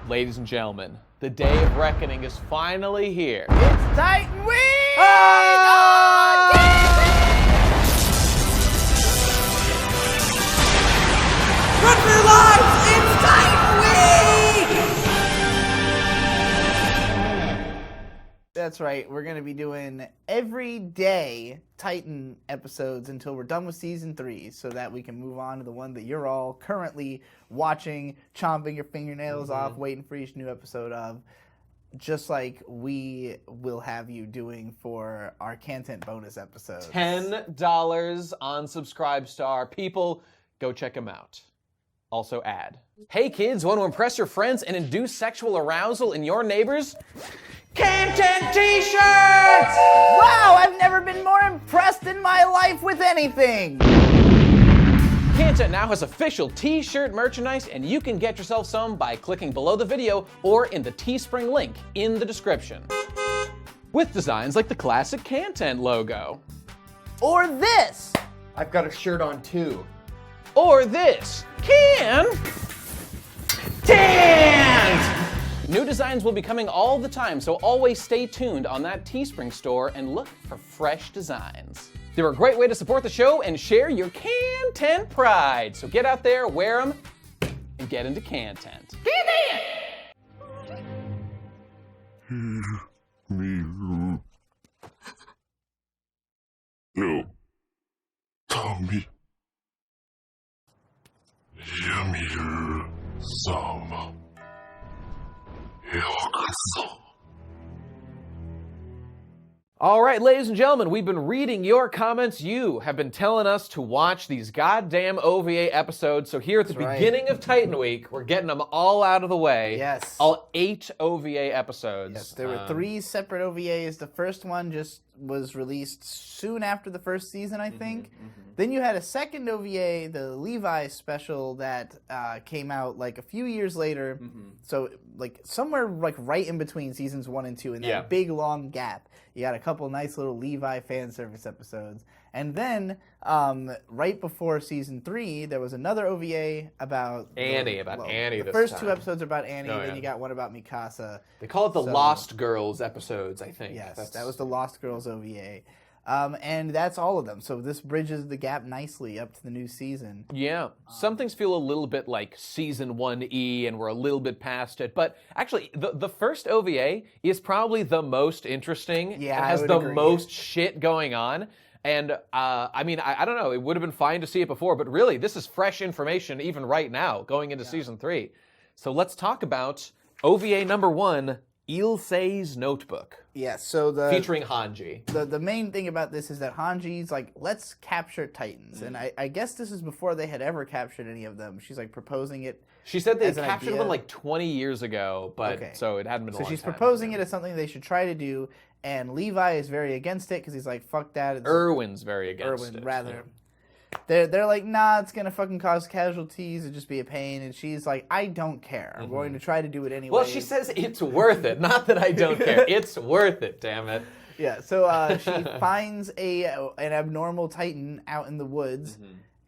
Ladies and gentlemen, the day of reckoning is finally here. It's Titan Week! Run for your lives! It's Titan Week! That's right, we're going to be doing everyday Titan episodes until we're done with Season 3, so that we can move on to the one that you're all currently watching, chomping your fingernails off, waiting for each new episode of, just like we will have you doing for our KHANTEHNT bonus episodes. $10 on Subscribestar. People, go check them out. Also ad. Hey kids, want to impress your friends and induce sexual arousal in your neighbors? KHANTEHNT t-shirts! Wow, I've never been more impressed in my life with anything! KHANTEHNT now has official t-shirt merchandise, and you can get yourself some by clicking below the video or in the Teespring link in the description. With designs like the classic KHANTEHNT logo. Or this! I've got a shirt on too. Or this. KHANTEHNT! New designs will be coming all the time, so always stay tuned on that Teespring store and look for fresh designs. They're a great way to support the show and share your KHANTEHNT pride. So get out there, wear them, and get into KHANTEHNT. Me. No. Tommy. Yamiru sama. Yokoso. All right, ladies and gentlemen, we've been reading your comments. You have been telling us to watch these goddamn OVA episodes. So here at the beginning of Titan Week, we're getting them all out of the way. Yes. All 8 OVA episodes. Yes, there were 3 separate OVAs. The first one just was released soon after the first season, I think. Then you had a second OVA, the Levi special, that came out like a few years later. So like somewhere like right in between seasons 1 and 2, in that big long gap. You got a couple nice little Levi fan service episodes. And then right before season 3, there was another OVA about Annie, Annie. The first 2 episodes are about Annie, then you got one about Mikasa. They call it the Lost Girls episodes, I think. Yes, that was the Lost Girls OVA. And that's all of them. So this bridges the gap nicely up to the new season. Yeah. Some things feel a little bit like Season 1E, and we're a little bit past it. But actually, the first OVA is probably the most interesting. Yeah, it has I would the agree. most shit going on. And, I mean, I don't know. It would have been fine to see it before. But really, this is fresh information even right now, going into Season 3. So let's talk about OVA number 1, Ilsei's Notebook. Yes, so featuring Hanji. The main thing about this is that Hanji's like, let's capture Titans. And I guess this is before they had ever captured any of them. She's like proposing it. She said they as an captured idea. them like 20 years ago, but so it hadn't been a long time. So she's proposing it as something they should try to do, and Levi is very against it because he's like, fuck that. Erwin's very against it. Rather. Yeah. They're like, nah, it's going to fucking cause casualties. It'd just be a pain. And she's like, I don't care. I'm going to try to do it anyway. Well, she says it's worth it. Not that I don't care. It's worth it, damn it. Yeah, so she finds an abnormal Titan out in the woods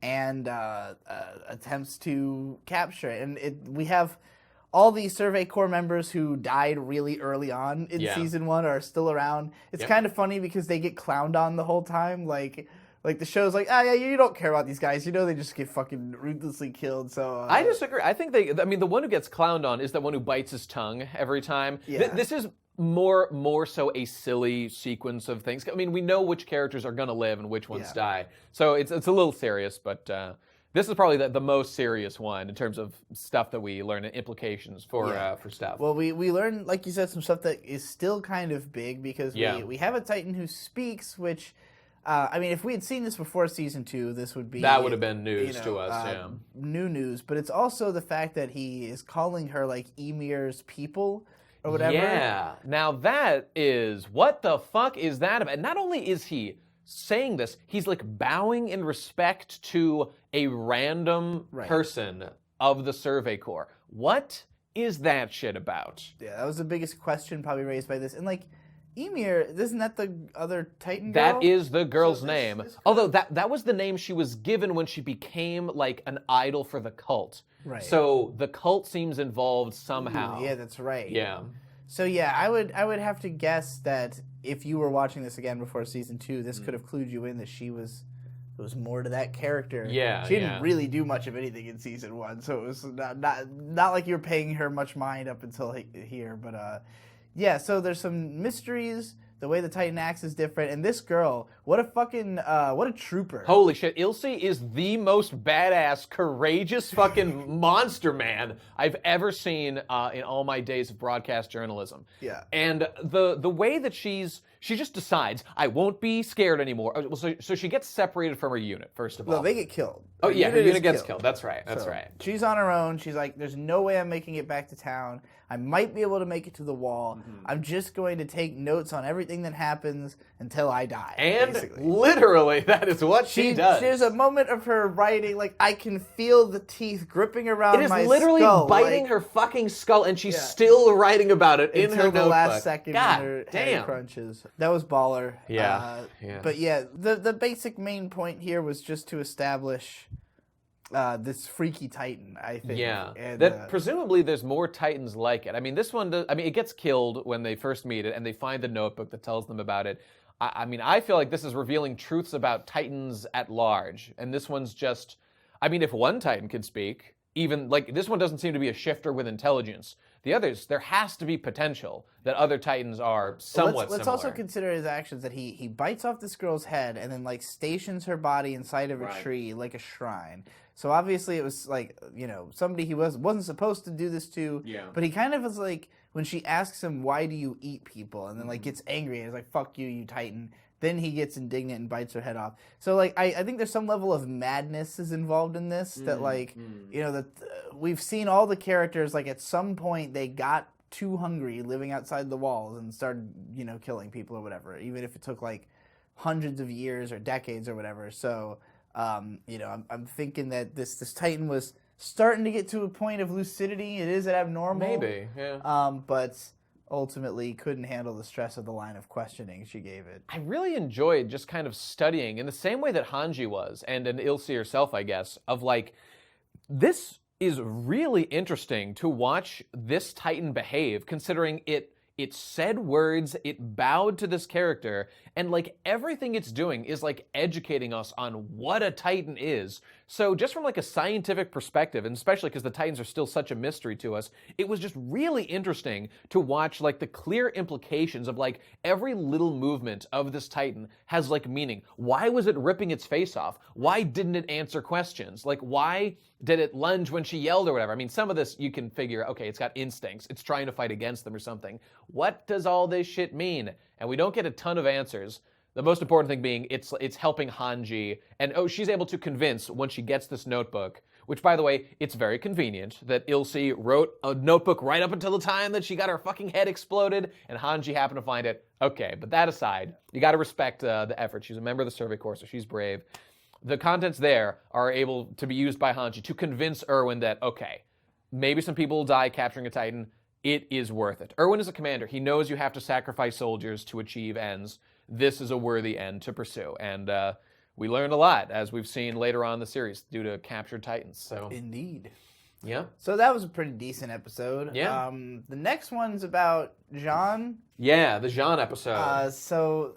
and attempts to capture it. And we have all these Survey Corps members who died really early on in Season 1 are still around. It's kind of funny because they get clowned on the whole time. Like the show's like, yeah, you don't care about these guys. You know they just get fucking ruthlessly killed. So I disagree. I think I mean, the one who gets clowned on is the one who bites his tongue every time. Yeah. This is more so a silly sequence of things. I mean, we know which characters are going to live and which ones die. So it's a little serious, but this is probably the most serious one in terms of stuff that we learn and implications for stuff. Well, we learned, like you said, some stuff that is still kind of big because we have a Titan who speaks, which... I mean, if we had seen this before Season 2, this would be... That would have been news to us, New news, but it's also the fact that he is calling her, like, Emir's people, or whatever. Yeah. Now that is... What the fuck is that about? And not only is he saying this, he's, like, bowing in respect to a random person of the Survey Corps. What is that shit about? Yeah, that was the biggest question probably raised by this. And, like... Ymir, isn't that the other Titan girl? That is the girl's So name. this Although that was the name she was given when she became like an idol for the cult. Right. So the cult seems involved somehow. Yeah, that's right. Yeah. So yeah, I would have to guess that if you were watching this again before season 2, this could have clued you in that there was more to that character. Yeah, she didn't yeah. really do much of anything in season 1, so it was not like you were paying her much mind up until here. But yeah, so there's some mysteries. The way the Titan acts is different, and this girl, what a trooper! Holy shit, Ilse is the most badass, courageous fucking monster man I've ever seen in all my days of broadcast journalism. Yeah. And the way that she just decides, I won't be scared anymore. So she gets separated from her unit, first of all. Well, they get killed. Oh yeah, her is unit gets killed. killed. That's right. That's So, right. She's on her own. She's like, there's no way I'm making it back to town. I might be able to make it to the wall. I'm just going to take notes on everything that happens until I die. And basically. literally, that is what she does. There's a moment of her writing, like, I can feel the teeth gripping around It is my literally skull, biting like, her fucking skull, and she's still writing about it in her until the notebook. last second God when her head damn. crunches. That was baller. Yeah, yeah. But yeah, the basic main point here was just to establish this freaky Titan, I think. Yeah, And, that presumably there's more Titans like it. I mean, this one, it gets killed when they first meet it, and they find the notebook that tells them about it. I mean, I feel like this is revealing truths about Titans at large, and this one's just, I mean, if one Titan could speak, even, like, this one doesn't seem to be a shifter with intelligence. The others, there has to be potential that other Titans are somewhat let's similar. also consider his actions that he bites off this girl's head and then like stations her body inside of a tree like a shrine. So obviously it was like, somebody he wasn't supposed to do this to. Yeah. But he kind of was like, when she asks him, why do you eat people? And then like gets angry and is like, fuck you, you Titan. Then he gets indignant and bites her head off. So like I think there's some level of madness is involved in this that like that we've seen all the characters like at some point they got too hungry living outside the walls and started killing people or whatever, even if it took like hundreds of years or decades or whatever. So I'm thinking that this Titan was starting to get to a point of lucidity. It is abnormal, Maybe, yeah. but ultimately couldn't handle the stress of the line of questioning she gave it. I really enjoyed just kind of studying in the same way that Hanji was, and Ilse herself, I guess, of like, this is really interesting to watch this Titan behave, considering it said words, it bowed to this character, and like everything it's doing is like educating us on what a Titan is. So just from like a scientific perspective, and especially because the Titans are still such a mystery to us, it was just really interesting to watch like the clear implications of like every little movement of this Titan has like meaning. Why was it ripping its face off? Why didn't it answer questions? Like why did it lunge when she yelled or whatever? I mean, some of this you can figure, okay, it's got instincts. It's trying to fight against them or something. What does all this shit mean? And we don't get a ton of answers. The most important thing being it's helping Hanji, and she's able to convince when she gets this notebook, which, by the way, it's very convenient that Ilse wrote a notebook right up until the time that she got her fucking head exploded, and Hanji happened to find it. Okay, but that aside, you got to respect the effort. She's a member of the Survey Corps, so she's brave. The contents there are able to be used by Hanji to convince Erwin that, okay, maybe some people will die capturing a Titan. It is worth it. Erwin is a commander. He knows you have to sacrifice soldiers to achieve ends. This is a worthy end to pursue. And we learned a lot, as we've seen later on in the series, due to captured Titans. So Indeed. yeah. So that was a pretty decent episode. Yeah. The next one's about Jean. Yeah, the Jean episode. So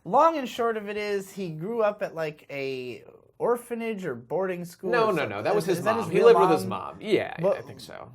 long and short of it is he grew up at like a orphanage or boarding school. No. That was his mom. He lived with his mom. Yeah, Well, I think so.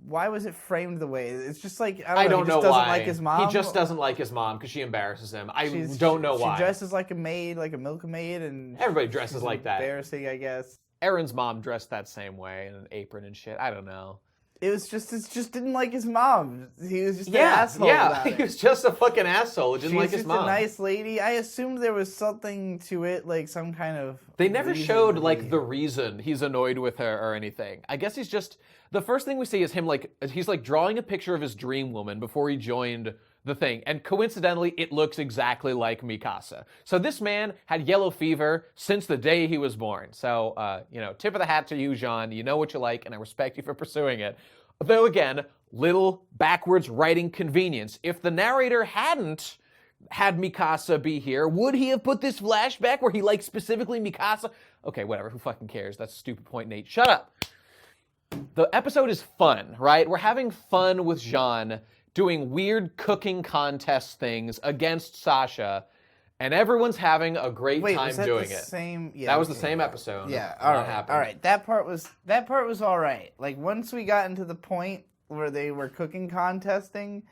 Why was it framed the way? It's just like, I don't know he just doesn't why. like his mom. He just doesn't like his mom because she embarrasses him. I She's- don't know why. She dresses like a maid, like a milkmaid, and Everybody dresses like that. embarrassing, I guess. Aaron's mom dressed that same way in an apron and shit. I don't know. It just didn't like his mom. He was just an asshole about he it. was just a fucking asshole. Didn't She's like his just mom. a nice lady. I assumed there was something to it, like some kind of. They never reason showed to like be- the reason he's annoyed with her or anything. I guess he's just the first thing we see is him like he's like drawing a picture of his dream woman before he joined the thing, and coincidentally it looks exactly like Mikasa. So this man had yellow fever since the day he was born. So tip of the hat to you, Jean. You know what you like, and I respect you for pursuing it. Though again, little backwards writing convenience. If the narrator hadn't had Mikasa be here, would he have put this flashback where he likes specifically Mikasa? Okay, whatever, who fucking cares? That's a stupid point, Nate. Shut up. The episode is fun, right? We're having fun with Jean doing weird cooking contest things against Sasha, and everyone's having a great time doing it. Same? Yeah, that was the same episode. Yeah, all right. That part was all right. Like once we got into the point where they were cooking contesting,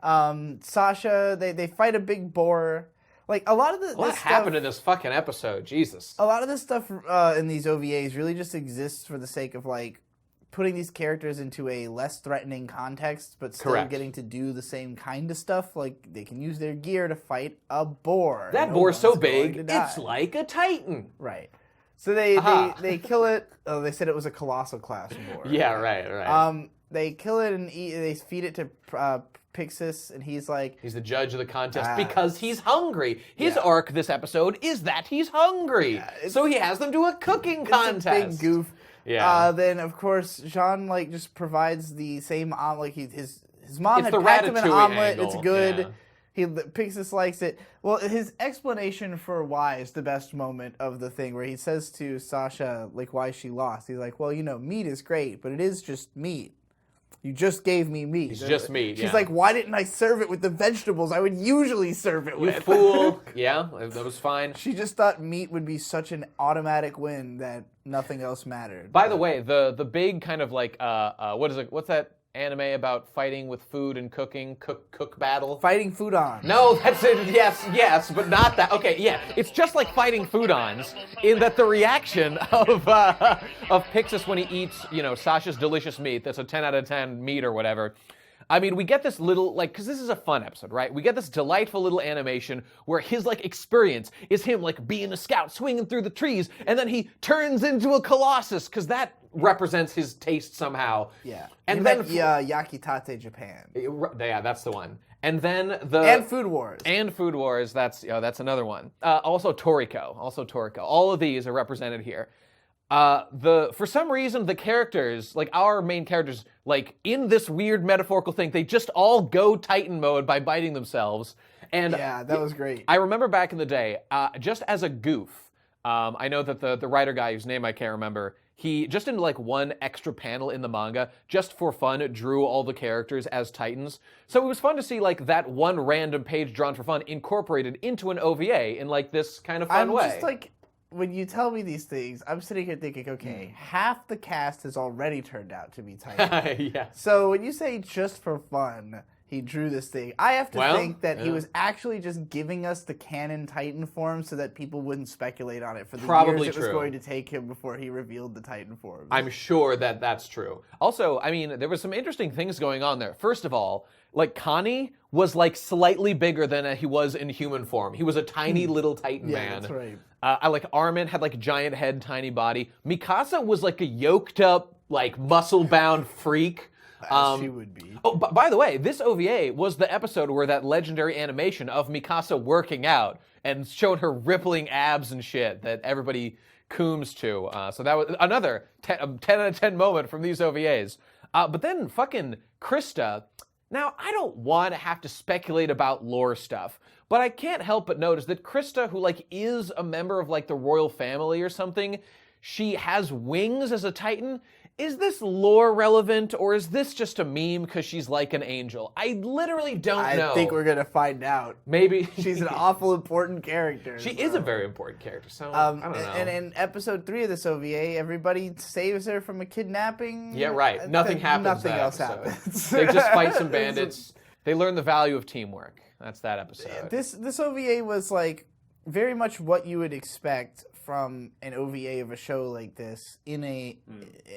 Sasha they fight a big boar. Like a lot of what happened in this fucking episode? Jesus. A lot of this stuff in these OVAs really just exists for the sake of like putting these characters into a less threatening context, but still getting to do the same kind of stuff. Like they can use their gear to fight a boar. That boar's so big, it's like a titan. Right. So they kill it. Oh, they said it was a colossal class boar. Yeah, right. They kill it and they feed it to Pixis, and he's like... He's the judge of the contest because he's hungry. His arc this episode is that he's hungry. So he has them do a cooking contest. It's a big goof. Yeah. Then, of course, Jean, like, just provides the same omelet. Like, his mom it's had the packed him an omelet. Angle. It's good. Yeah. Pixis likes it. Well, his explanation for why is the best moment of the thing, where he says to Sasha, like, why she lost. He's like, well, you know, meat is great, but it is just meat. You just gave me meat. It's just meat, She's like, why didn't I serve it with the vegetables I would usually serve it with? You fool. Yeah, that was fine. She just thought meat would be such an automatic win that nothing else mattered. By the way, the big kind of like, what is it? What's that anime about fighting with food and cooking? Cook battle? Fighting food-on. No, that's it. Yes, but not that. Okay, yeah. It's just like fighting food-ons in that the reaction of Pixis when he eats, you know, Sasha's delicious meat, that's a 10 out of 10 meat or whatever. I mean, we get this little, like, because this is a fun episode, right? We get this delightful little animation where his, like, experience is him, like, being a scout, swinging through the trees, and then he turns into a colossus, because that represents his taste somehow. Yeah. And then... Yakitate Japan. Yeah, that's the one. And then And Food Wars. And Food Wars, that's another one. Also Toriko. All of these are represented here. For some reason, the characters, like our main characters, like in this weird metaphorical thing, they just all go Titan mode by biting themselves. And yeah, that was great. I remember back in the day, just as a goof, I know that the writer guy whose name I can't remember, he just in like one extra panel in the manga, just for fun, drew all the characters as Titans. So it was fun to see like that one random page drawn for fun incorporated into an OVA in like this kind of fun way. I'm just like, when you tell me these things, I'm sitting here thinking, okay, half the cast has already turned out to be Titans. Yeah. So when you say just for fun, he drew this thing, I have to think that he was actually just giving us the canon Titan form so that people wouldn't speculate on it for the years it was going to take him before he revealed the Titan form. I'm sure that that's true. Also, I mean, there was some interesting things going on there. First of all, like Connie was like slightly bigger than he was in human form. He was a tiny little Titan man. Yeah, that's right. I like Armin had like giant head, tiny body. Mikasa was like a yoked up, like muscle-bound freak. As she would be. Oh, by the way, this OVA was the episode where that legendary animation of Mikasa working out and showed her rippling abs and shit that everybody cooms to. So that was another 10 out of 10 moment from these OVAs. But then fucking Krista. Now, I don't want to have to speculate about lore stuff, but I can't help but notice that Krista, who like is a member of like the royal family or something, she has wings as a Titan. Is this lore relevant, or is this just a meme because she's like an angel? I literally don't know. I think we're going to find out. Maybe. She's an awful important character. She is a very important character, so I don't know. And in episode 3 of this OVA, everybody saves her from a kidnapping. Yeah, right. Nothing happens. Nothing else happens. They just fight some bandits. They learn the value of teamwork. That's that episode. This OVA was like very much what you would expect from an OVA of a show like this in a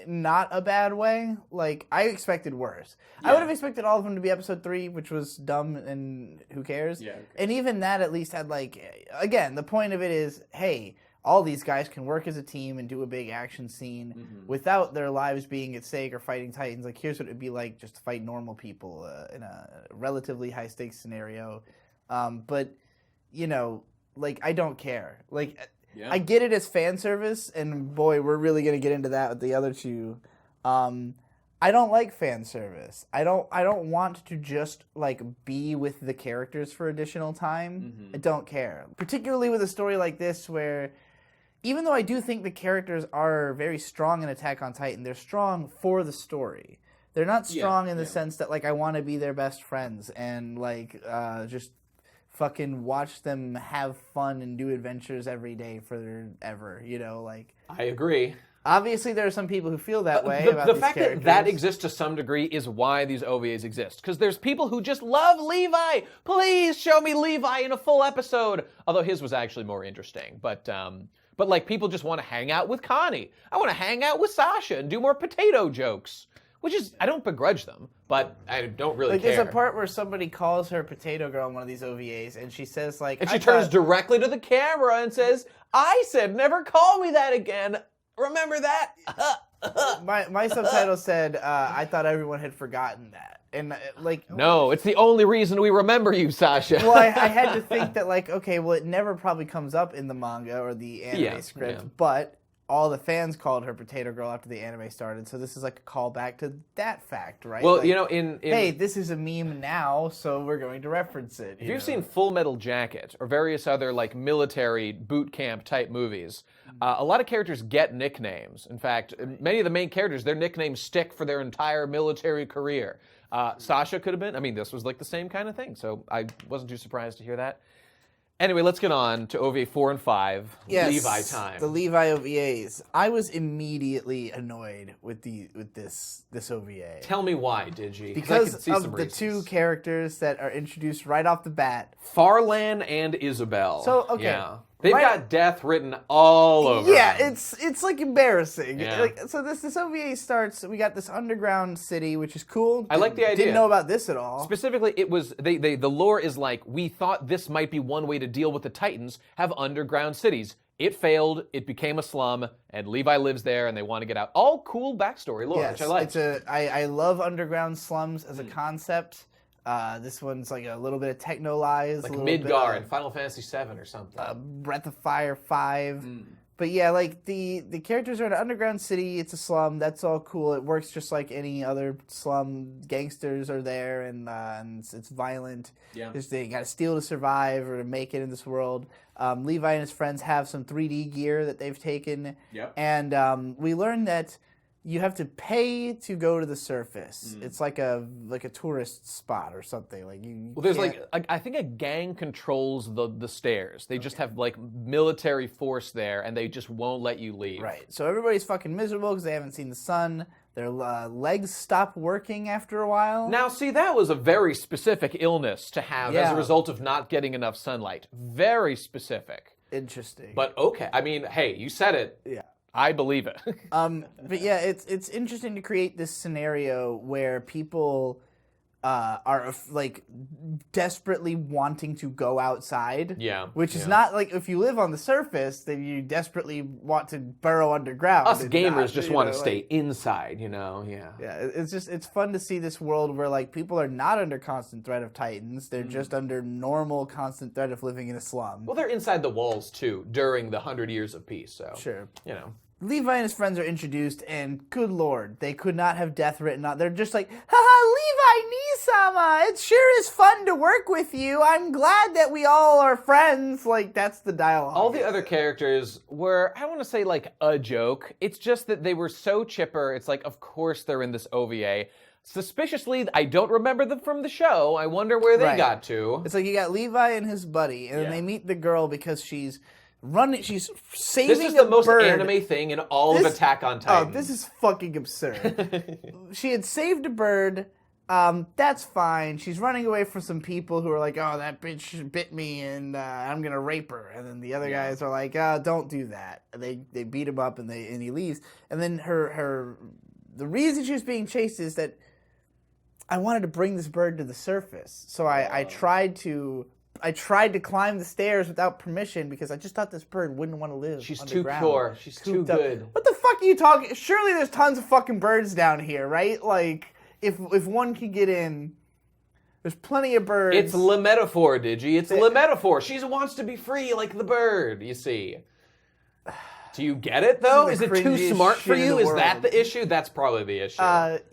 not a bad way. Like, I expected worse. Yeah. I would have expected all of them to be episode 3, which was dumb and who cares? Yeah, and even that at least had like, again, the point of it is, hey, all these guys can work as a team and do a big action scene without their lives being at stake or fighting Titans. Like, here's what it'd be like just to fight normal people in a relatively high stakes scenario. But, you know, like, I don't care. Like, yeah. I get it as fan service, and boy, we're really going to get into that with the other two. I don't like fan service. I don't want to just like be with the characters for additional time. I don't care. Particularly with a story like this where even though I do think the characters are very strong in Attack on Titan, they're strong for the story. They're not strong in the sense that like I want to be their best friends and like just fucking watch them have fun and do adventures every day forever, you know, like I agree. Obviously, there are some people who feel that way about the these fact characters. that exists to some degree is why these OVAs exist. Because there's people who just love Levi. Please show me Levi in a full episode. Although his was actually more interesting. But like people just want to hang out with Connie. I want to hang out with Sasha and do more potato jokes. Which is, I don't begrudge them, but I don't really care. There's a part where somebody calls her Potato Girl in one of these OVAs, and she says like... And she turns directly to the camera and says, I said never call me that again. Remember that? My subtitle said, I thought everyone had forgotten that. And like... No, it's the only reason we remember you, Sasha. Well, I had to think that like, okay, well, it never probably comes up in the manga or the anime script, but all the fans called her Potato Girl after the anime started, so this is like a callback to that fact, right? Well, like, you know, in hey, this is a meme now, so we're going to reference it. If you've seen Full Metal Jacket or various other like military boot camp type movies, a lot of characters get nicknames. In fact, many of the main characters, their nicknames stick for their entire military career. Sasha could have been. I mean, this was like the same kind of thing, so I wasn't too surprised to hear that. Anyway, let's get on to OVA 4 and 5, yes, Levi time. The Levi OVAs. I was immediately annoyed with this OVA. Tell me why, Digi. Because I of the two characters that are introduced right off the bat. Farlan and Isabel. So, okay. Yeah. They've got death written all over Yeah, them. it's like embarrassing. Yeah. Like, so this OVA starts, we got this underground city, which is cool. I like the idea. Didn't know about this at all. Specifically, it was the lore is like, we thought this might be one way to deal with the Titans, have underground cities. It failed, it became a slum, and Levi lives there, and they want to get out. All cool backstory lore, which I like. I love underground slums as a concept. This one's like a little bit of techno-lies. Like Midgar in Final Fantasy VII or something. Breath of Fire 5. But yeah, like the characters are in an underground city. It's a slum. That's all cool. It works just like any other slum. Gangsters are there, and it's violent. Yeah. They got to steal to survive or to make it in this world. Levi and his friends have some 3D gear that they've taken. Yep. And we learn that you have to pay to go to the surface. It's like a tourist spot or something. Like there's I think a gang controls the stairs. They just have like military force there, and they just won't let you leave. Right. So everybody's fucking miserable because they haven't seen the sun. Their legs stop working after a while. Now, see, that was a very specific illness to have as a result of not getting enough sunlight. Very specific. Interesting. But okay. I mean, hey, you said it. Yeah. I believe it. But yeah, it's interesting to create this scenario where people are like desperately wanting to go outside. Yeah. Which is not like if you live on the surface, then you desperately want to burrow underground. Us gamers just want to stay inside, you know. Yeah. Yeah, it's fun to see this world where like people are not under constant threat of Titans. They're just under normal constant threat of living in a slum. Well, they're inside the walls too during the 100 Years of Peace, so sure. You know. Levi and his friends are introduced, and good lord, they could not have death written on. They're just like, haha, Levi Nisama, it sure is fun to work with you. I'm glad that we all are friends. Like, that's the dialogue. All the other characters were, I don't want to say like a joke. It's just that they were so chipper. It's like, of course they're in this OVA. Suspiciously, I don't remember them from the show. I wonder where they got to. It's like you got Levi and his buddy, and then they meet the girl because she's saving This is the most anime thing in all of Attack on Titan. Oh, this is fucking absurd. She had saved a bird. That's fine. She's running away from some people who are like, oh, that bitch bit me and I'm going to rape her. And then the other guys are like, don't do that. And they beat him up and he leaves. And then the reason she was being chased is that I wanted to bring this bird to the surface. So I tried to climb the stairs without permission because I just thought this bird wouldn't want to live She's underground. too pure. She's too good. What the fuck are you talking? Surely there's tons of fucking birds down here, right? Like, if one can get in, there's plenty of birds. It's le metaphor, Digi. It's le metaphor. She wants to be free like the bird, you see. Do you get it, though? This Is is the it too cringiest smart for shit in you? the Is that world. the issue? That's probably the issue.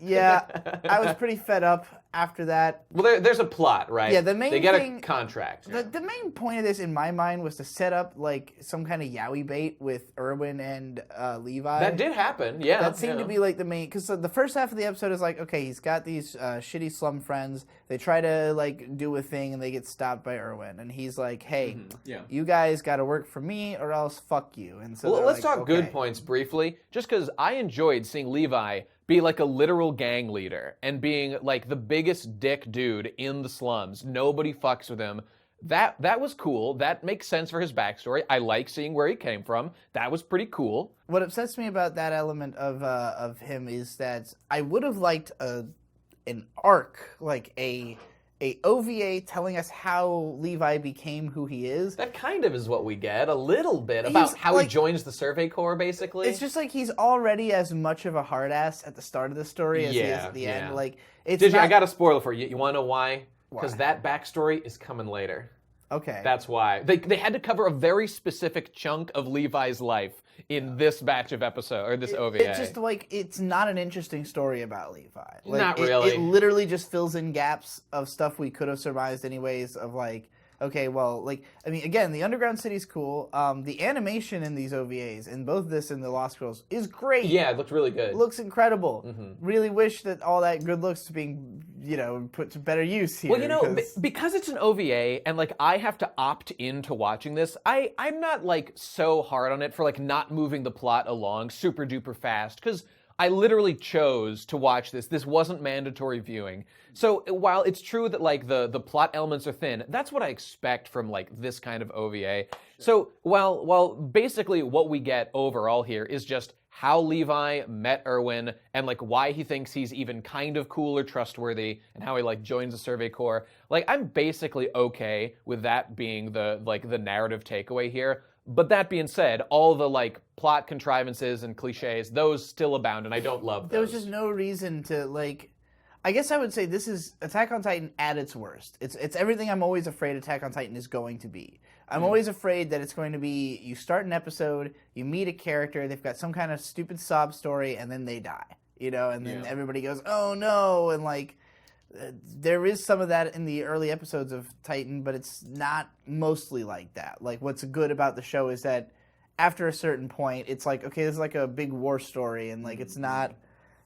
Yeah, I was pretty fed up after that. Well, there's a plot, right? Yeah, the main They get thing- a contract. The main point of this, in my mind, was to set up like some kind of yaoi bait with Erwin and Levi. That did happen, yeah. That seemed yeah. to be like the main, because the first half of the episode is like, okay, he's got these shitty slum friends. They try to like do a thing and they get stopped by Erwin, and he's like, hey, yeah. you guys got to work for me or else fuck you. And so Well, they're let's like, talk okay. good points briefly, just because I enjoyed seeing Levi be like a literal gang leader and being like the biggest dick dude in the slums. Nobody fucks with him. That was cool. That makes sense for his backstory. I like seeing where he came from. That was pretty cool. What upsets me about that element of him is that I would have liked an arc, like a OVA telling us how Levi became who he is. That kind of is what we get, a little bit, about He's, how he like- joins the Survey Corps, basically. It's just like he's already as much of a hard ass at the start of the story as he is Yeah, at the yeah. end. Like it's Did you, I not- got a spoiler for you. You want to know why? Because Why? that backstory is coming later. Okay. That's why. They had to cover a very specific chunk of Levi's life in this batch of episode, or this OVA. It's just like it's not an interesting story about Levi. Like, Not it- really. It literally just fills in gaps of stuff we could have surmised anyways. Of like, okay, well, like I mean, again, the Underground City's cool. The animation in these OVAs, in both this and the Lost Girls, is great. Yeah, it looked really good. It looks incredible. Mm-hmm. Really wish that all that good looks was being, put to better use here. Well, you know, because- because it's an OVA and like I have to opt into watching this, I'm not like so hard on it for like not moving the plot along super duper fast, because I literally chose to watch this. This wasn't mandatory viewing. So while it's true that like the plot elements are thin, that's what I expect from like this kind of OVA. So while basically what we get overall here is just how Levi met Erwin and like why he thinks he's even kind of cool or trustworthy and how he like joins the Survey Corps. Like I'm basically okay with that being the narrative takeaway here. But that being said, all the like plot contrivances and cliches, those still abound and I don't love those. there was just no reason to like. I guess I would say this is Attack on Titan at its worst. It's everything I'm always afraid Attack on Titan is going to be. I'm always afraid that it's going to be you start an episode, you meet a character, they've got some kind of stupid sob story, and then they die. And then everybody goes, oh no, and like there is some of that in the early episodes of Titan, but it's not mostly like that. Like what's good about the show is that after a certain point, it's like, okay, this is like a big war story, and like it's not.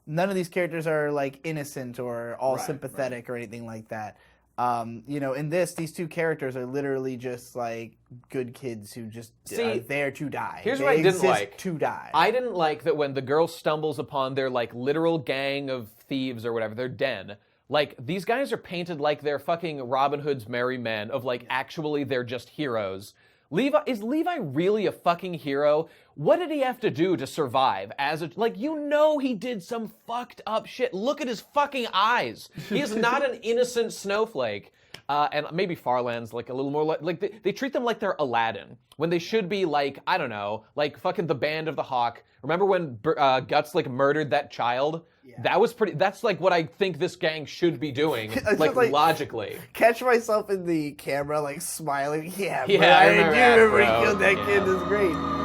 None of these characters are like innocent or all sympathetic or anything like that. In this, these two characters are literally just like good kids who just are there to die. Here's They what I didn't exist like. to die. I didn't like that when the girl stumbles upon their like literal gang of thieves or whatever, their den. Like these guys are painted like they're fucking Robin Hood's merry men of like actually they're just heroes. Is Levi really a fucking hero? What did he have to do to survive as a, like, he did some fucked up shit. Look at his fucking eyes. He is not an innocent snowflake. And maybe Farland's like a little more like they treat them like they're Aladdin when they should be like, I don't know, like fucking the Band of the Hawk. Remember when Guts like murdered that child? Yeah. That's like what I think this gang should be doing, like logically. Catch myself in the camera like smiling. Yeah, Yeah, bro, I I do remember that, remember bro. he killed that kid. Yeah. That's great.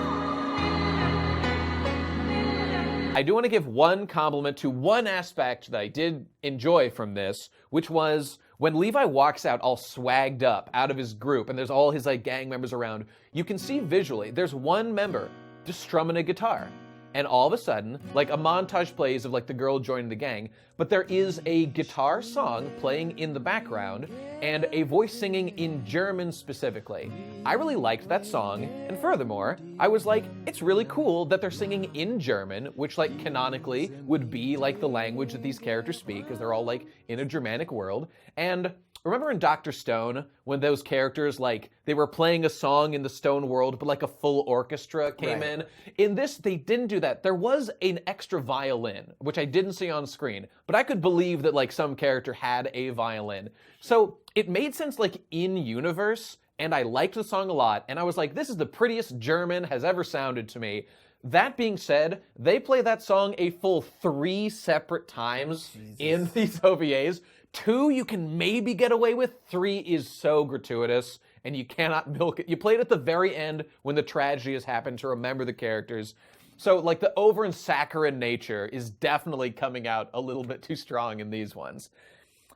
I do want to give one compliment to one aspect that I did enjoy from this, which was when Levi walks out all swagged up out of his group and there's all his like gang members around, you can see visually there's one member just strumming a guitar. And all of a sudden, like a montage plays of like the girl joining the gang, but there is a guitar song playing in the background and a voice singing in German specifically. I really liked that song, and furthermore, I was like, it's really cool that they're singing in German, which like canonically would be like the language that these characters speak, because they're all like in a Germanic world. And remember in Dr. Stone, when those characters, like, they were playing a song in the Stone world, but like a full orchestra came in? In this, they didn't do that. There was an extra violin, which I didn't see on screen, but I could believe that like some character had a violin. So it made sense like in universe, and I liked the song a lot, and I was like, this is the prettiest German has ever sounded to me. That being said, they play that song a full 3 separate times in these OVAs. 2 you can maybe get away with. 3 is so gratuitous and you cannot milk it. You play it at the very end when the tragedy has happened to remember the characters. So, like, the over and saccharine nature is definitely coming out a little bit too strong in these ones.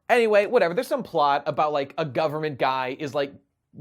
Anyway, whatever. There's some plot about, like, a government guy is, like,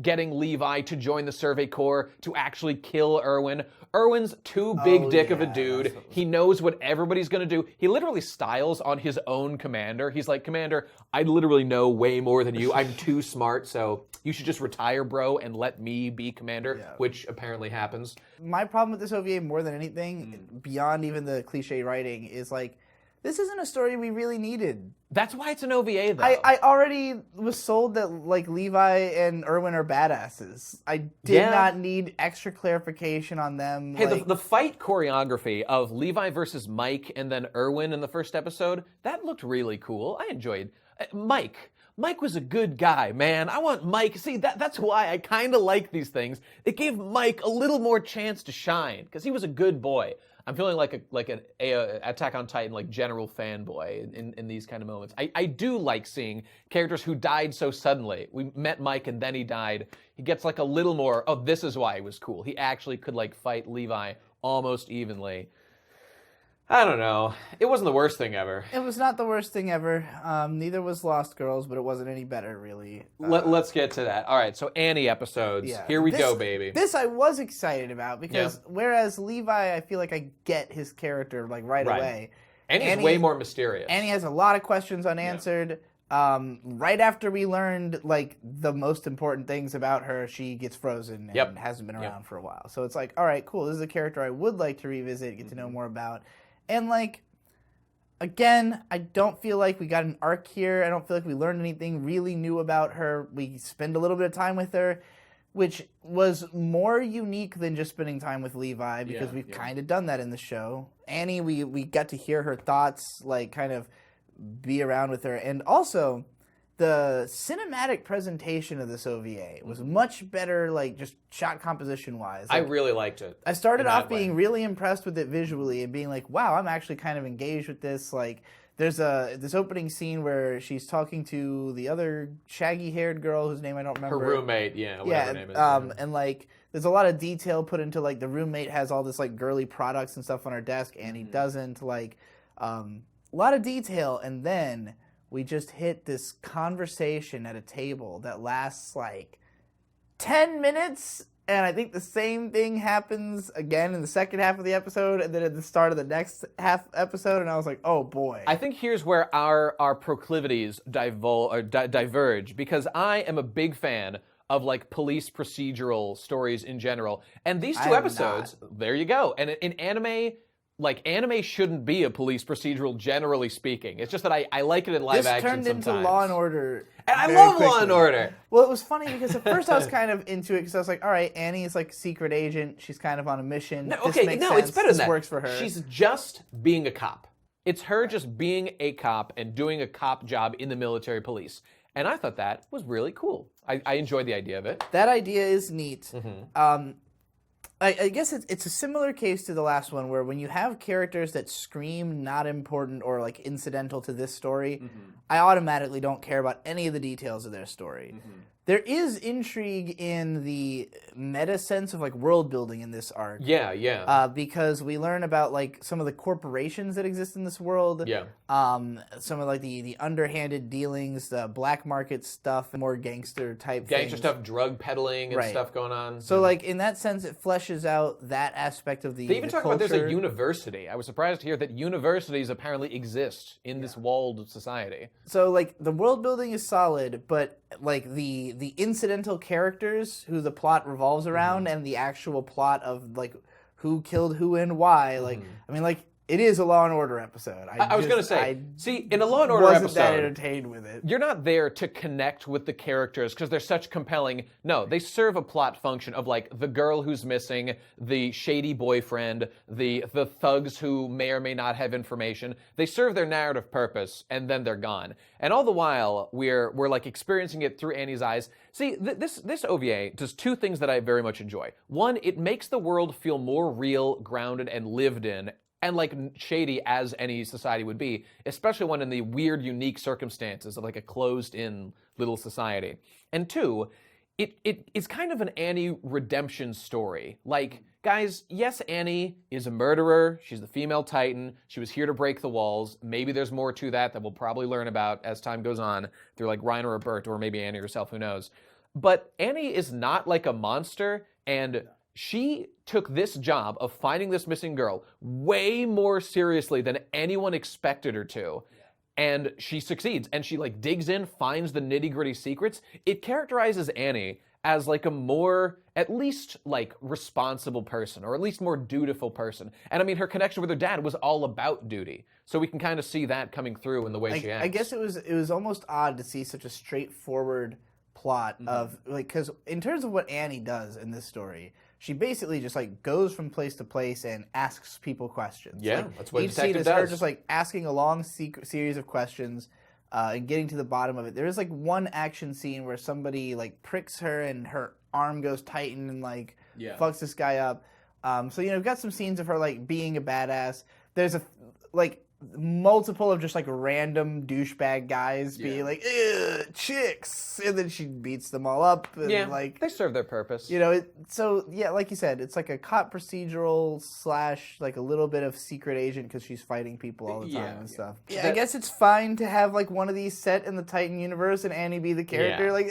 getting Levi to join the Survey Corps to actually kill Erwin. Erwin's too big dick of a dude. He knows what everybody's going to do. He literally styles on his own commander. He's like, Commander, I literally know way more than you. I'm too smart, so you should just retire, bro, and let me be commander, which apparently happens. My problem with this OVA more than anything, beyond even the cliche writing, is like, this isn't a story we really needed. That's why it's an OVA, though. I already was sold that, like, Levi and Erwin are badasses. I did not need extra clarification on them. Hey, like, the fight choreography of Levi versus Mike and then Erwin in the first episode, that looked really cool. I enjoyed Mike. Mike was a good guy, man. I want Mike. See, that's why I kind of like these things. It gave Mike a little more chance to shine because he was a good boy. I'm feeling like an Attack on Titan, like, general fanboy in these kind of moments. I do like seeing characters who died so suddenly. We met Mike and then he died. He gets like a little more, oh, this is why he was cool. He actually could, like, fight Levi almost evenly. I don't know. It wasn't the worst thing ever. It was not the worst thing ever. Neither was Lost Girls, but it wasn't any better, really. Let's get to that. All right, so Annie episodes. Yeah. Here we go, baby. This I was excited about because whereas Levi, I feel like I get his character, like, right away. Annie's way more mysterious. Annie has a lot of questions unanswered. Right after we learned, like, the most important things about her, she gets frozen and hasn't been around for a while. So it's like, all right, cool. This is a character I would like to revisit, get to know more about. And, like, again, I don't feel like we got an arc here. I don't feel like we learned anything really new about her. We spend a little bit of time with her, which was more unique than just spending time with Levi because we've kind of done that in the show. Annie, we got to hear her thoughts, like, kind of be around with her. And also, the cinematic presentation of this OVA was much better, like, just shot composition-wise. Like, I really liked it. I started off being really impressed with it visually and being like, wow, I'm actually kind of engaged with this. Like, there's this opening scene where she's talking to the other shaggy-haired girl whose name I don't remember. Her roommate, whatever her name is. And, like, there's a lot of detail put into, like, the roommate has all this, like, girly products and stuff on her desk, and he doesn't. Like, a lot of detail, and then we just hit this conversation at a table that lasts, like, 10 minutes, and I think the same thing happens again in the second half of the episode, and then at the start of the next half episode, and I was like, oh boy. I think here's where our proclivities diverge, because I am a big fan of, like, police procedural stories in general, and these two episodes, there you go. And in anime, like, anime shouldn't be a police procedural, generally speaking. It's just that I like it in live action sometimes. This turned into Law and Order. And I love Law and Order. Well, it was funny because at first I was kind of into it because I was like, all right, Annie is like a secret agent. She's kind of on a mission. No, this makes sense. It's better than that. This works for her. She's just being a cop. It's her just being a cop and doing a cop job in the military police. And I thought that was really cool. I enjoyed the idea of it. That idea is neat. I guess it's a similar case to the last one where when you have characters that scream not important or, like, incidental to this story, I automatically don't care about any of the details of their story. There is intrigue in the meta sense of, like, world building in this arc. Because we learn about, like, some of the corporations that exist in this world. Some of, like, the underhanded dealings, the black market stuff, more gangster type things. Stuff, drug peddling and stuff going on. So, like, in that sense, it fleshes out that aspect of the They even talk about culture. there's a university. I was surprised to hear that universities apparently exist in this walled society. So, like, the world building is solid, but, like, the incidental characters who the plot revolves around and the actual plot of, like, who killed who and why, like, I mean, like, it is a Law and Order episode. I was going to say, see, in a Law and Order wasn't episode, that entertained with it. You're not there to connect with the characters because they're such compelling. No, they serve a plot function of, like, the girl who's missing, the shady boyfriend, the thugs who may or may not have information. They serve their narrative purpose, and then they're gone. And all the while, we're like experiencing it through Annie's eyes. See, this OVA does two things that I very much enjoy. One, it makes the world feel more real, grounded, and lived in, and, like, shady as any society would be, especially when in the weird, unique circumstances of, like, a closed-in little society. And two, it's kind of an Annie redemption story. Like, guys, yes, Annie is a murderer. She's the female Titan. She was here to break the walls. Maybe there's more to that we'll probably learn about as time goes on through like Reiner or Bert or maybe Annie herself, who knows. But Annie is not like a monster, and she took this job of finding this missing girl way more seriously than anyone expected her to. And she succeeds, and she like digs in, finds the nitty-gritty secrets. It characterizes Annie as like a more, at least like responsible person, or at least more dutiful person. And I mean, her connection with her dad was all about duty. So we can kind of see that coming through in the way she acts. I guess it was almost odd to see such a straightforward plot of like, because in terms of what Annie does in this story, she basically just like goes from place to place and asks people questions. Yeah, like, that's what a each scene detective is her does. just like asking a long series of questions and getting to the bottom of it. There is like one action scene where somebody like pricks her and her arm goes tighten and like fucks this guy up. So we've got some scenes of her like being a badass. There's a like multiple of just like random douchebag guys being like, "Ugh, chicks," and then she beats them all up. And, like they serve their purpose. So like you said, it's like a cop procedural / like a little bit of secret agent because she's fighting people all the time and stuff. Yeah, I guess it's fine to have like one of these set in the Titan universe and Annie be the character. Yeah. Like,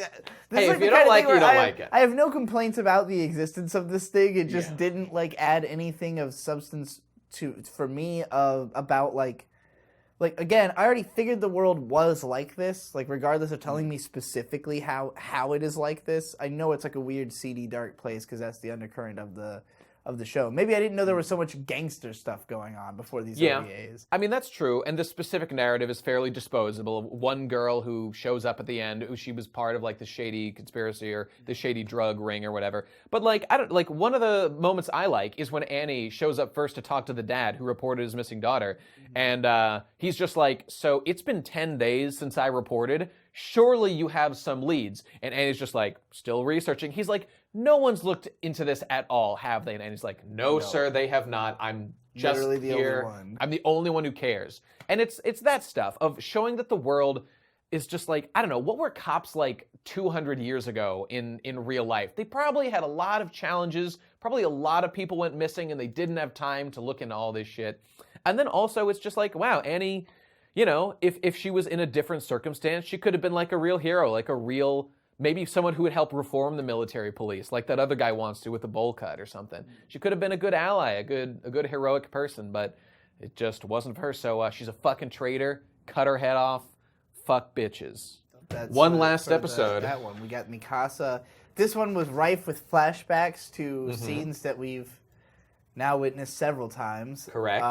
this Hey, is if like the you don't kind of like thing it, you where don't like it. I have no complaints about the existence of this thing. It just didn't like add anything of substance for me about like again, I already figured the world was like this, like regardless of telling me specifically how it is like this. I know it's like a weird seedy dark place because that's the undercurrent of the show. Maybe I didn't know there was so much gangster stuff going on before these OVAs. I mean, that's true, and the specific narrative is fairly disposable. One girl who shows up at the end, who she was part of like the shady conspiracy or the shady drug ring or whatever. But like, I don't like one of the moments I like is when Annie shows up first to talk to the dad who reported his missing daughter, and he's just like, "So it's been 10 days since I reported. Surely you have some leads." And Annie's just like, still researching. He's like, "No one's looked into this at all, have they?" And Annie's like, no, sir, they have not. I'm just Literally the here. only one. I'm the only one who cares. And it's that stuff of showing that the world is just like, I don't know, what were cops like 200 years ago in real life? They probably had a lot of challenges. Probably a lot of people went missing and they didn't have time to look into all this shit. And then also it's just like, wow, Annie, if she was in a different circumstance, she could have been like a real hero, like a real, maybe someone who would help reform the military police, like that other guy wants to with the bowl cut or something. She could have been a good ally, a good heroic person, but it just wasn't for her. So she's a fucking traitor. Cut her head off. Fuck bitches. That's One last for episode. That one. We got Mikasa. This one was rife with flashbacks to scenes that we've now witnessed several times. Correct.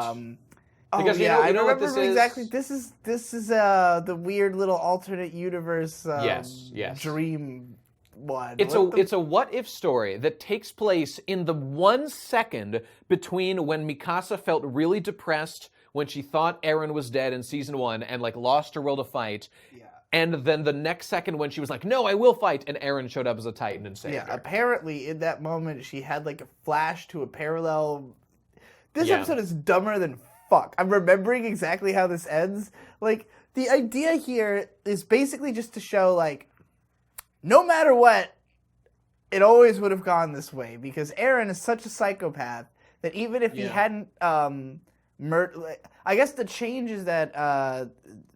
Because you know what this is? exactly. This is the weird little alternate universe Yes. dream one. It's a what if story that takes place in the 1 second between when Mikasa felt really depressed when she thought Eren was dead in season 1 and like lost her will to fight. Yeah. And then the next second when she was like, "No, I will fight," and Eren showed up as a Titan and saved her. Apparently in that moment she had like a flash to a parallel. This episode is dumber than fuck. I'm remembering exactly how this ends. Like, the idea here is basically just to show, like, no matter what, it always would have gone this way, because Eren is such a psychopath that even if he hadn't murdered... I guess the change is that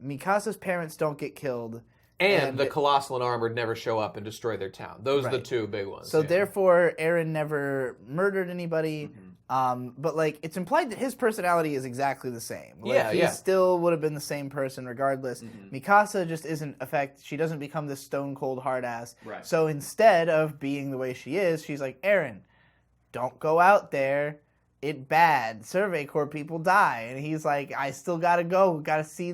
Mikasa's parents don't get killed. And the Colossal and Armored never show up and destroy their town. Those are the two big ones. So therefore, Eren never murdered anybody. But like, it's implied that his personality is exactly the same. Like, he still would have been the same person regardless. Mikasa just isn't she doesn't become this stone cold hard ass. Right. So instead of being the way she is, she's like, "Eren, don't go out there. It bad. Survey Corps people die." And he's like, "I still gotta go. Gotta see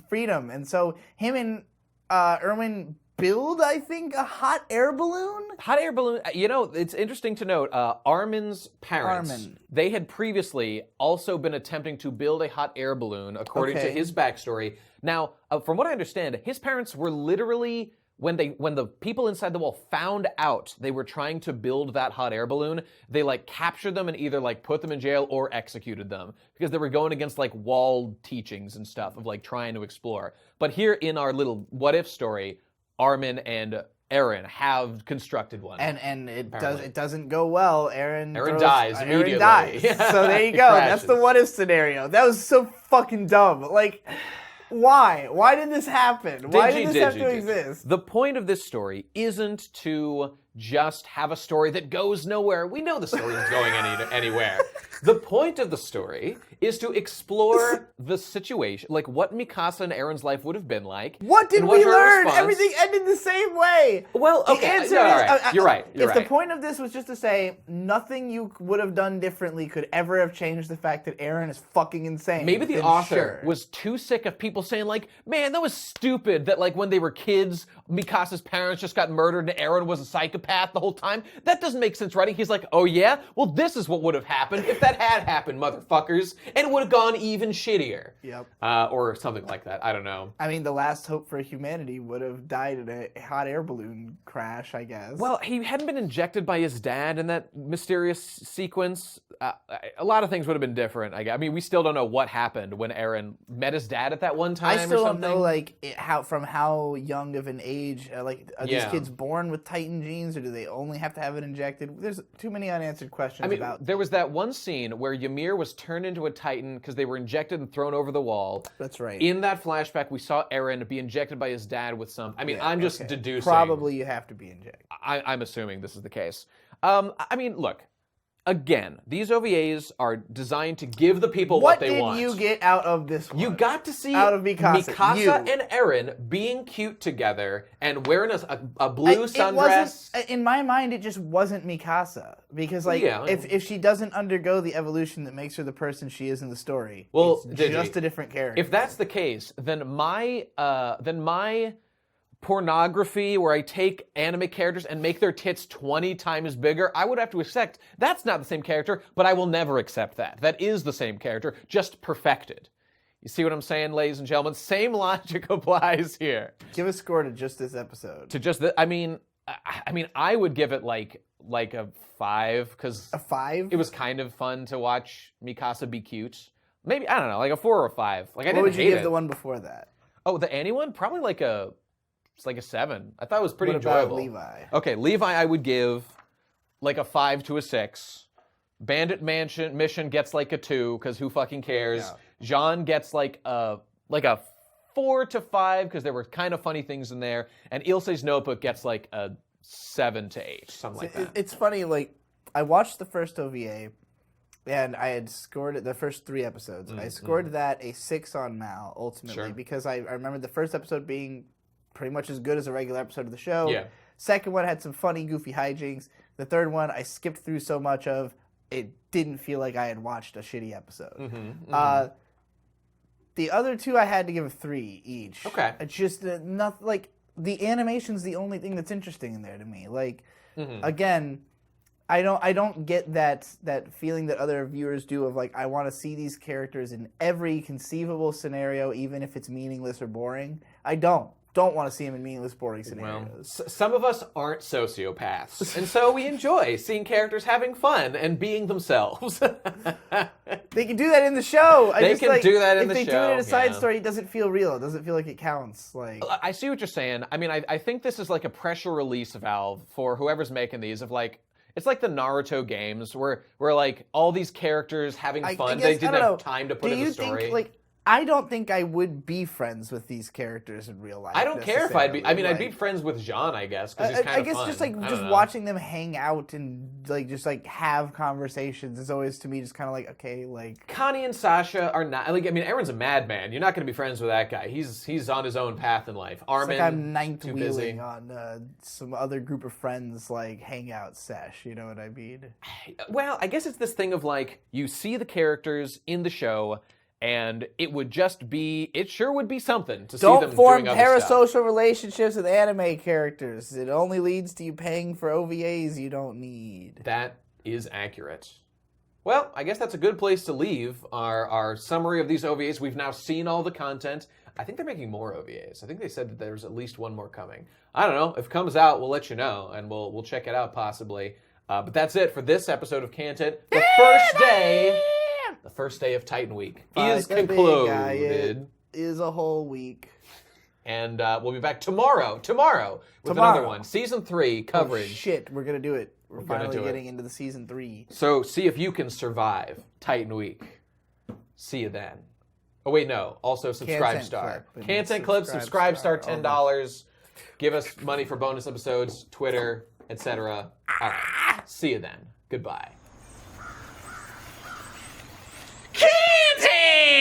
freedom." And so him and Erwin build, I think, a hot air balloon? Hot air balloon. It's interesting to note, Armin's parents, they had previously also been attempting to build a hot air balloon, according to his backstory. Now, from what I understand, his parents were literally, when the people inside the wall found out they were trying to build that hot air balloon, they like captured them and either like put them in jail or executed them because they were going against like wall teachings and stuff of like trying to explore. But here in our little what if story, Armin and Eren have constructed one. And it apparently. doesn't go well. Eren dies immediately. Eren dies. So there you He go. crashes. That's the what if scenario. That was so fucking dumb. Like, why? Why did this happen? Why did this have to exist? The point of this story isn't to just have a story that goes nowhere. We know the story isn't going anywhere. The point of the story is to explore the situation, like what Mikasa and Eren's life would have been like. What did and we her learn? response- Everything ended the same way. Well, The okay, answer all is, right. You're right. If the point of this was just to say nothing you would have done differently could ever have changed the fact that Eren is fucking insane. Maybe the then author sure. was too sick of people saying, like, man, that was stupid that, like, when they were kids, Mikasa's parents just got murdered and Eren was a psychopath the whole time. That doesn't make sense writing. He's like, oh, yeah? Well, this is what would have happened if that had happened, motherfuckers. And it would have gone even shittier. Yep. Or something like that. I don't know. I mean, the last hope for humanity would have died in a hot air balloon crash, I guess. Well, he hadn't been injected by his dad in that mysterious sequence. A lot of things would have been different, I guess. I mean, we still don't know what happened when Eren met his dad at that one time I still or don't something. know, like, how young of an age, like, are these Yeah. kids born with Titan genes, or do they only have to have it injected? There's too many unanswered questions about. There was that one scene where Ymir was turned into a Titan because they were injected and thrown over the wall. That's right. In that flashback, we saw Eren be injected by his dad with some. I mean, I'm just Okay. deducing. Probably you have to be injected. I'm assuming this is the case. I mean, look. Again, these OVAs are designed to give the people what they want. What did you get out of this one? You got to see out of Mikasa. You. and Eren being cute together and wearing a blue sundress. In my mind, it just wasn't Mikasa. Because, like, Yeah. if she doesn't undergo the evolution that makes her the person she is in the story, Well, it's Digi, just a different character. If that's the case, then my pornography where I take anime characters and make their tits 20 times bigger, I would have to accept that's not the same character, but I will never accept that. That is the same character, just perfected. You see what I'm saying, ladies and gentlemen? Same logic applies here. Give a score to just this episode. To just I mean, I would give it like a 5 because A 5? it was kind of fun to watch Mikasa be cute. Maybe I don't know, like a 4 or a 5. Like I What didn't would you hate give it. the one before that? Oh, the Annie one? Probably like a 7. I thought it was pretty What about enjoyable. Levi? Okay, Levi I would give like a 5 to a 6. Bandit Mission gets like a 2 because who fucking cares? Yeah. Jean gets like a 4 to 5 because there were kind of funny things in there, and Ilse's Notebook gets like a 7 to 8, something like that. It's funny, like, I watched the first OVA, and I had scored the first 3 episodes. I scored that a 6 on Mal, ultimately, Sure. because I remember the first episode being pretty much as good as a regular episode of the show. Yeah. Second one had some funny, goofy hijinks. The third one I skipped through so much of, it didn't feel like I had watched a shitty episode. The other 2 I had to give a 3 each. Okay. It's just not like the animation's the only thing that's interesting in there to me. Like, again, I don't get that feeling that other viewers do of, like, I want to see these characters in every conceivable scenario, even if it's meaningless or boring. I don't want to see them in meaningless, boring scenarios. Some of us aren't sociopaths, and so we enjoy seeing characters having fun and being themselves. They can do that in the show. They can do that in the If they do show, it in a side yeah. story, it doesn't feel real. It doesn't feel like it counts. Like, I see what you're saying. I mean, I think this is like a pressure release valve for whoever's making these of like, it's like the Naruto games where like all these characters having fun, they didn't have time to put in the story. Think, like, I don't think I would be friends with these characters in real life. I don't care if I'd be. I mean, I'd be Like, friends with Jean, I guess, because he's kind I of guess fun. just like I just don't know. watching them hang out and like just like have conversations is always to me just kind of like, okay, like, Connie and Sasha are not. Like, I mean, Aaron's a madman. You're not going to be friends with that guy. He's on his own path in life. it's Armin, like I'm ninth too wheeling busy. on some other group of friends like hangout sesh. You know what I mean? Well, I guess it's this thing of like you see the characters in the show, and it sure would be something to see Don't them form doing other stuff. parasocial relationships with anime characters. It only leads to you paying for OVAs you don't need. That is accurate. Well, I guess that's a good place to leave our summary of these OVAs. We've now seen all the content. I think they're making more OVAs. I think they said that there's at least one more coming. I don't know. If it comes out, we'll let you know, and we'll check it out possibly. But that's it for this episode of KHANTEHNT. The first day of Titan Week is Fight the big guy. concluded. It is a whole week. And we'll be back tomorrow with another one. Season 3 coverage. Oh, shit, we're going to do it. We're gonna finally do it. getting into the season 3. So see if you can survive Titan Week. See you then. Oh, wait, no. Also, Subscribe Cantent Star. Clip. Cantent Clip, Subscribe Star, $10. Give us money for bonus episodes, Twitter, etc. All right. See you then. Goodbye. Cantent!